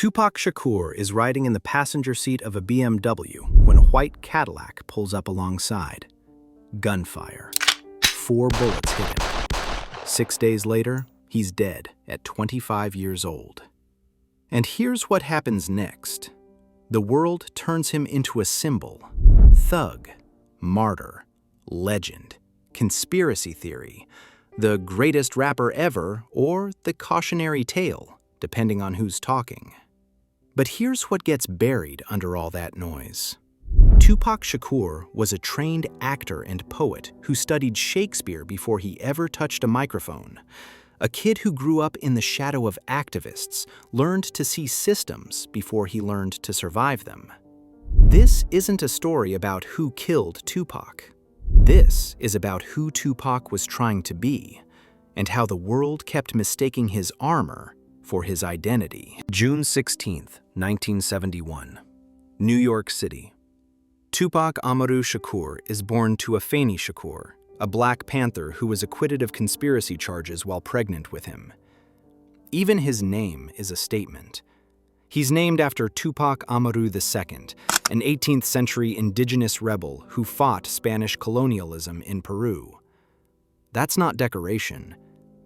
Tupac Shakur is riding in the passenger seat of a BMW when a white Cadillac pulls up alongside. Gunfire. 4 bullets hit him. 6 days later, he's dead at 25 years old. And here's what happens next. The world turns him into a symbol. Thug, martyr, legend, conspiracy theory, the greatest rapper ever, or the cautionary tale, depending on who's talking. But here's what gets buried under all that noise. Tupac Shakur was a trained actor and poet who studied Shakespeare before he ever touched a microphone. A kid who grew up in the shadow of activists, learned to see systems before he learned to survive them. This isn't a story about who killed Tupac. This is about who Tupac was trying to be, and how the world kept mistaking his armor for his identity. June 16, 1971. New York City. Tupac Amaru Shakur is born to Afeni Shakur, a Black Panther who was acquitted of conspiracy charges while pregnant with him. Even his name is a statement. He's named after Tupac Amaru II, an 18th century indigenous rebel who fought Spanish colonialism in Peru. That's not decoration,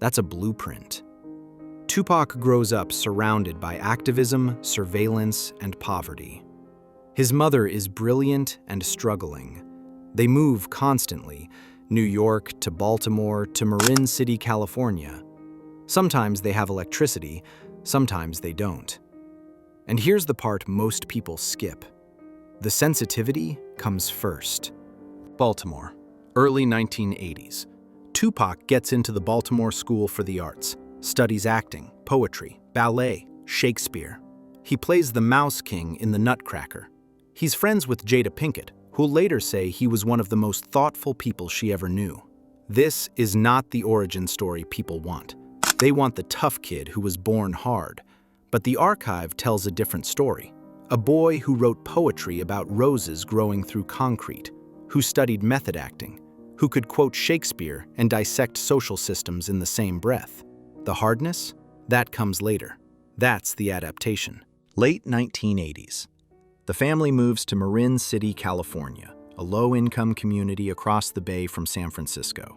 that's a blueprint. Tupac grows up surrounded by activism, surveillance, and poverty. His mother is brilliant and struggling. They move constantly, New York to Baltimore to Marin City, California. Sometimes they have electricity, sometimes they don't. And here's the part most people skip. The sensitivity comes first. Baltimore, early 1980s. Tupac gets into the Baltimore School for the Arts, studies acting, poetry, ballet, Shakespeare. He plays the Mouse King in The Nutcracker. He's friends with Jada Pinkett, who'll later say he was one of the most thoughtful people she ever knew. This is not the origin story people want. They want the tough kid who was born hard. But the archive tells a different story. A boy who wrote poetry about roses growing through concrete, who studied method acting, who could quote Shakespeare and dissect social systems in the same breath. The hardness? That comes later. That's the adaptation. Late 1980s. The family moves to Marin City, California, a low-income community across the bay from San Francisco.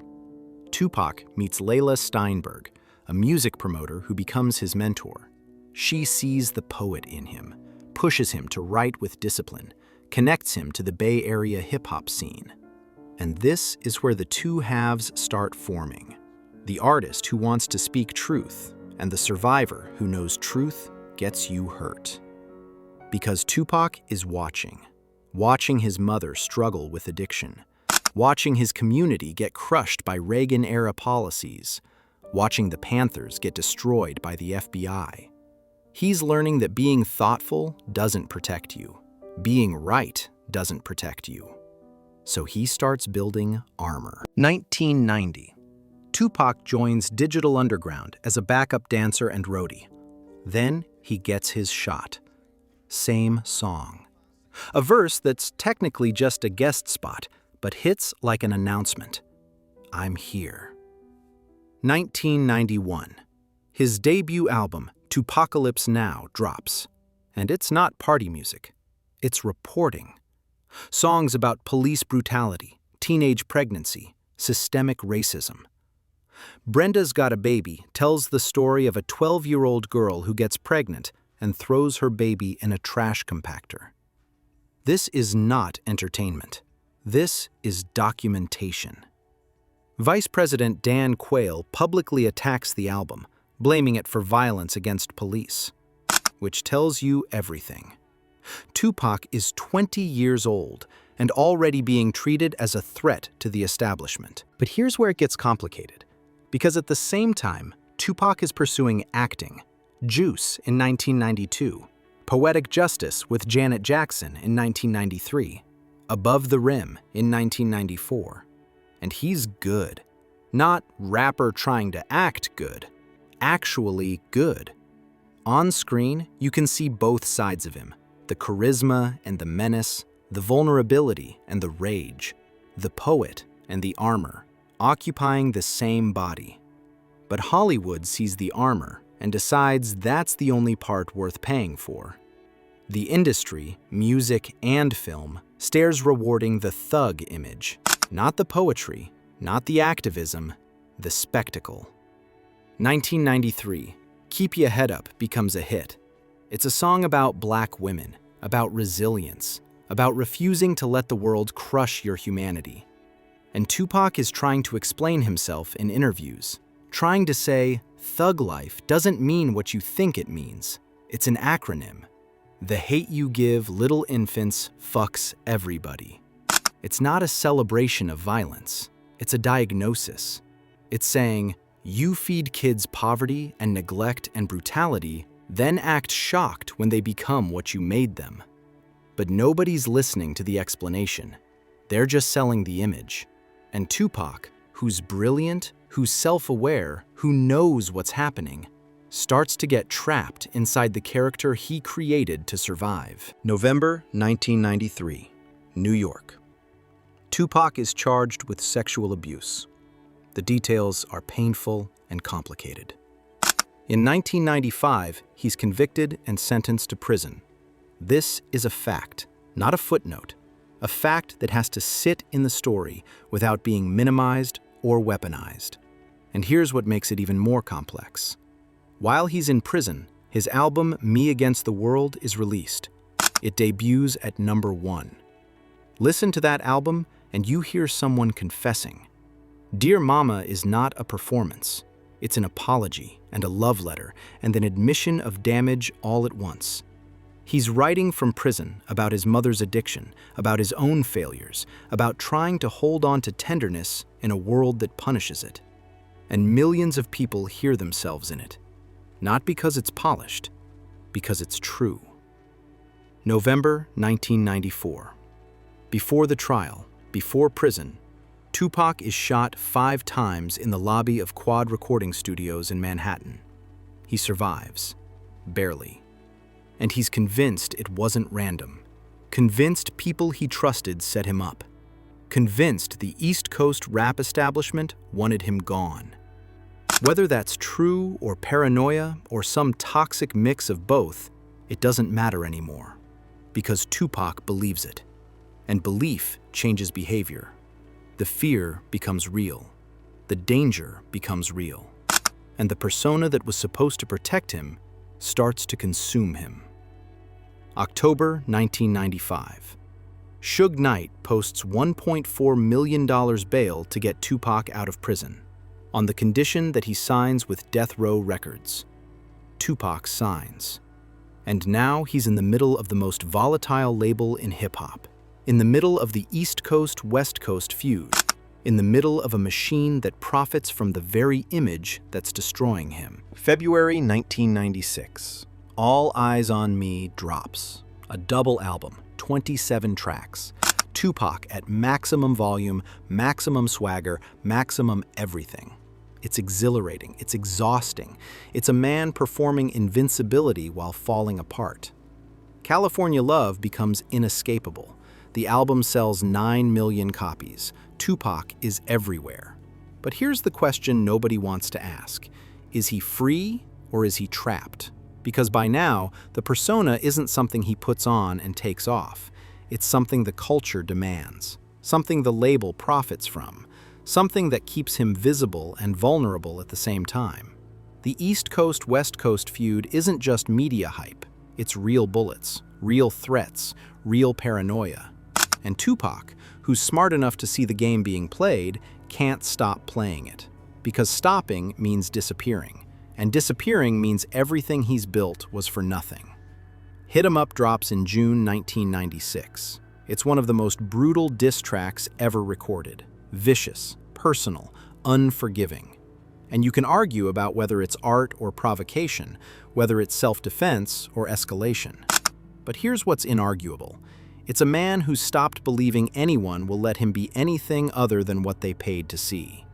Tupac meets Layla Steinberg, a music promoter who becomes his mentor. She sees the poet in him, pushes him to write with discipline, connects him to the Bay Area hip-hop scene. And this is where the two halves start forming. The artist who wants to speak truth, and the survivor who knows truth gets you hurt. Because Tupac is watching his mother struggle with addiction, watching his community get crushed by Reagan-era policies, watching the Panthers get destroyed by the FBI. He's learning that being thoughtful doesn't protect you. Being right doesn't protect you. So he starts building armor. 1990. Tupac joins Digital Underground as a backup dancer and roadie. Then he gets his shot. Same song. A verse that's technically just a guest spot, but hits like an announcement. I'm here. 1991. His debut album, Tupacalypse Now, drops. And it's not party music. It's reporting. Songs about police brutality, teenage pregnancy, systemic racism. Brenda's Got a Baby tells the story of a 12-year-old girl who gets pregnant and throws her baby in a trash compactor. This is not entertainment. This is documentation. Vice President Dan Quayle publicly attacks the album, blaming it for violence against police, which tells you everything. Tupac is 20 years old and already being treated as a threat to the establishment. But here's where it gets complicated, because at the same time, Tupac is pursuing acting, Juice in 1992, Poetic Justice with Janet Jackson in 1993, Above the Rim in 1994. And he's good. Not rapper trying to act good, actually good. On screen, you can see both sides of him, the charisma and the menace, the vulnerability and the rage, the poet and the armor, occupying the same body. But Hollywood sees the armor and decides that's the only part worth paying for. The industry, music and film, stares rewarding the thug image, not the poetry, not the activism, the spectacle. 1993, Keep Ya Head Up becomes a hit. It's a song about black women, about resilience, about refusing to let the world crush your humanity. And Tupac is trying to explain himself in interviews, trying to say, thug life doesn't mean what you think it means. It's an acronym. The hate you give little infants fucks everybody. It's not a celebration of violence. It's a diagnosis. It's saying, you feed kids poverty and neglect and brutality, then act shocked when they become what you made them. But nobody's listening to the explanation. They're just selling the image. And Tupac, who's brilliant, who's self-aware, who knows what's happening, starts to get trapped inside the character he created to survive. November 1993, New York. Tupac is charged with sexual abuse. The details are painful and complicated. In 1995, he's convicted and sentenced to prison. This is a fact, not a footnote, a fact that has to sit in the story without being minimized or weaponized. And here's what makes it even more complex. While he's in prison, his album Me Against the World is released. It debuts at #1. Listen to that album and you hear someone confessing. Dear Mama is not a performance. It's an apology and a love letter and an admission of damage all at once. He's writing from prison about his mother's addiction, about his own failures, about trying to hold on to tenderness in a world that punishes it. And millions of people hear themselves in it. Not because it's polished, because it's true. November 1994. Before the trial, before prison, Tupac is shot 5 times in the lobby of Quad Recording Studios in Manhattan. He survives, barely. And he's convinced it wasn't random. Convinced people he trusted set him up. Convinced the East Coast rap establishment wanted him gone. Whether that's true or paranoia or some toxic mix of both, it doesn't matter anymore. Because Tupac believes it. And belief changes behavior. The fear becomes real. The danger becomes real. And the persona that was supposed to protect him starts to consume him. October 1995. Suge Knight posts $1.4 million bail to get Tupac out of prison, on the condition that he signs with Death Row Records. Tupac signs. And now he's in the middle of the most volatile label in hip-hop. In the middle of the East Coast-West Coast feud, in the middle of a machine that profits from the very image that's destroying him. February 1996. All Eyes on Me drops. A double album, 27 tracks. Tupac at maximum volume, maximum swagger, maximum everything. It's exhilarating, it's exhausting. It's a man performing invincibility while falling apart. California Love becomes inescapable. The album sells 9 million copies. Tupac is everywhere. But here's the question nobody wants to ask. Is he free or is he trapped? Because by now, the persona isn't something he puts on and takes off. It's something the culture demands, something the label profits from, something that keeps him visible and vulnerable at the same time. The East Coast-West Coast feud isn't just media hype. It's real bullets, real threats, real paranoia. And Tupac, who's smart enough to see the game being played, can't stop playing it. Because stopping means disappearing. And disappearing means everything he's built was for nothing. Hit 'Em Up drops in June 1996. It's one of the most brutal diss tracks ever recorded. Vicious, personal, unforgiving. And you can argue about whether it's art or provocation, whether it's self-defense or escalation. But here's what's inarguable. It's a man who stopped believing anyone will let him be anything other than what they paid to see.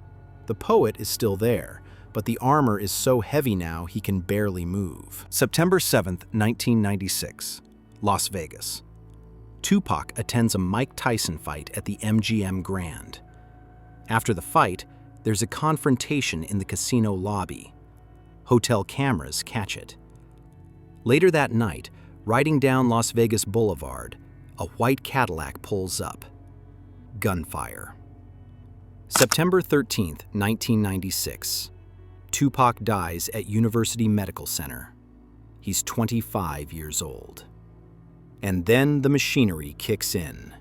The poet is still there, but the armor is so heavy now he can barely move. September 7th, 1996, Las Vegas. Tupac attends a Mike Tyson fight at the MGM Grand. After the fight, there's a confrontation in the casino lobby. Hotel cameras catch it. Later that night, riding down Las Vegas Boulevard, a white Cadillac pulls up. Gunfire. September 13th, 1996. Tupac dies at University Medical Center. He's 25 years old. And then the machinery kicks in.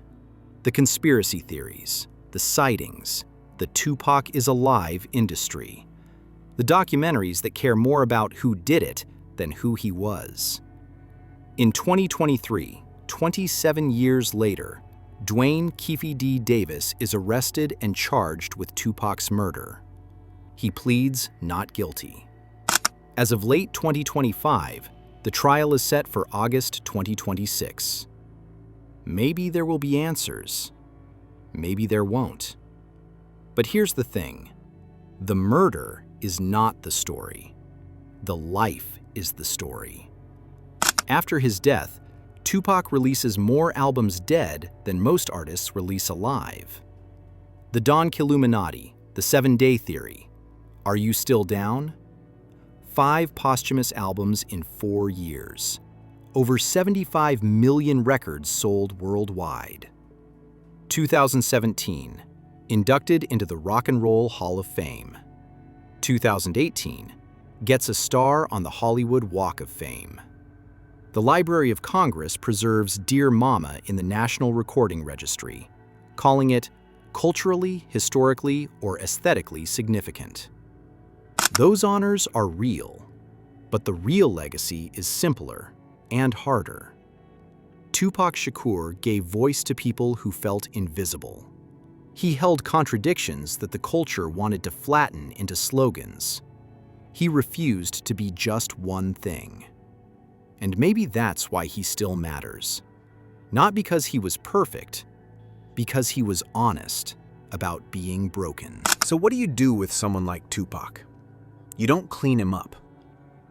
The conspiracy theories, the sightings, the Tupac is alive industry. The documentaries that care more about who did it than who he was. In 2023, 27 years later, Dwayne Keefe D. Davis is arrested and charged with Tupac's murder. He pleads not guilty. As of late 2025, the trial is set for August 2026. Maybe there will be answers. Maybe there won't. But here's the thing. The murder is not the story. The life is the story. After his death, Tupac releases more albums dead than most artists release alive. The Don Killuminati, The 7 Day Theory, Are You Still Down? 5 posthumous albums in 4 years. Over 75 million records sold worldwide. 2017, inducted into the Rock and Roll Hall of Fame. 2018, gets a star on the Hollywood Walk of Fame. The Library of Congress preserves Dear Mama in the National Recording Registry, calling it culturally, historically, or aesthetically significant. Those honors are real, but the real legacy is simpler and harder. Tupac Shakur gave voice to people who felt invisible. He held contradictions that the culture wanted to flatten into slogans. He refused to be just one thing. And maybe that's why he still matters. Not because he was perfect, because he was honest about being broken. So what do you do with someone like Tupac? You don't clean him up.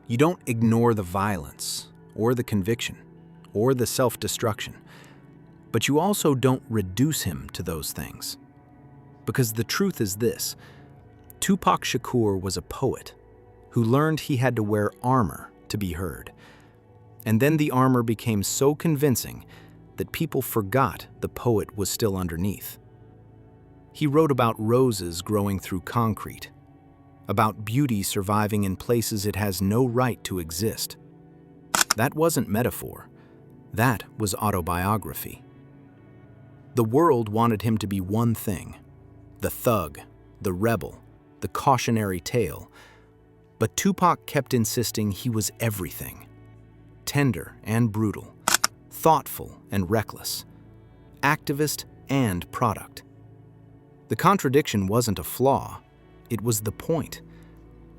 You don't ignore the violence, or the conviction, or the self-destruction. But you also don't reduce him to those things. Because the truth is this: Tupac Shakur was a poet who learned he had to wear armor to be heard. And then the armor became so convincing that people forgot the poet was still underneath. He wrote about roses growing through concrete, about beauty surviving in places it has no right to exist. That wasn't metaphor. That was autobiography. The world wanted him to be one thing: the thug, the rebel, the cautionary tale. But Tupac kept insisting he was everything. Tender and brutal, thoughtful and reckless, activist and product. The contradiction wasn't a flaw, it was the point.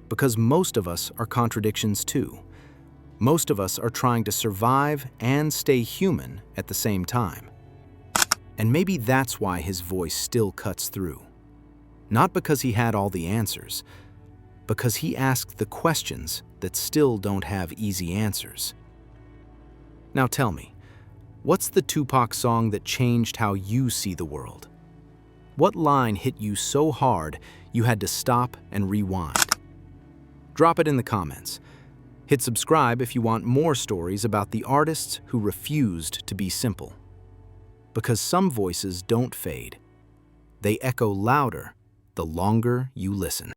Because most of us are contradictions too. Most of us are trying to survive and stay human at the same time. And maybe that's why his voice still cuts through. Not because he had all the answers, because he asked the questions that still don't have easy answers. Now tell me, what's the Tupac song that changed how you see the world? What line hit you so hard you had to stop and rewind? Drop it in the comments. Hit subscribe if you want more stories about the artists who refused to be simple. Because some voices don't fade. They echo louder the longer you listen.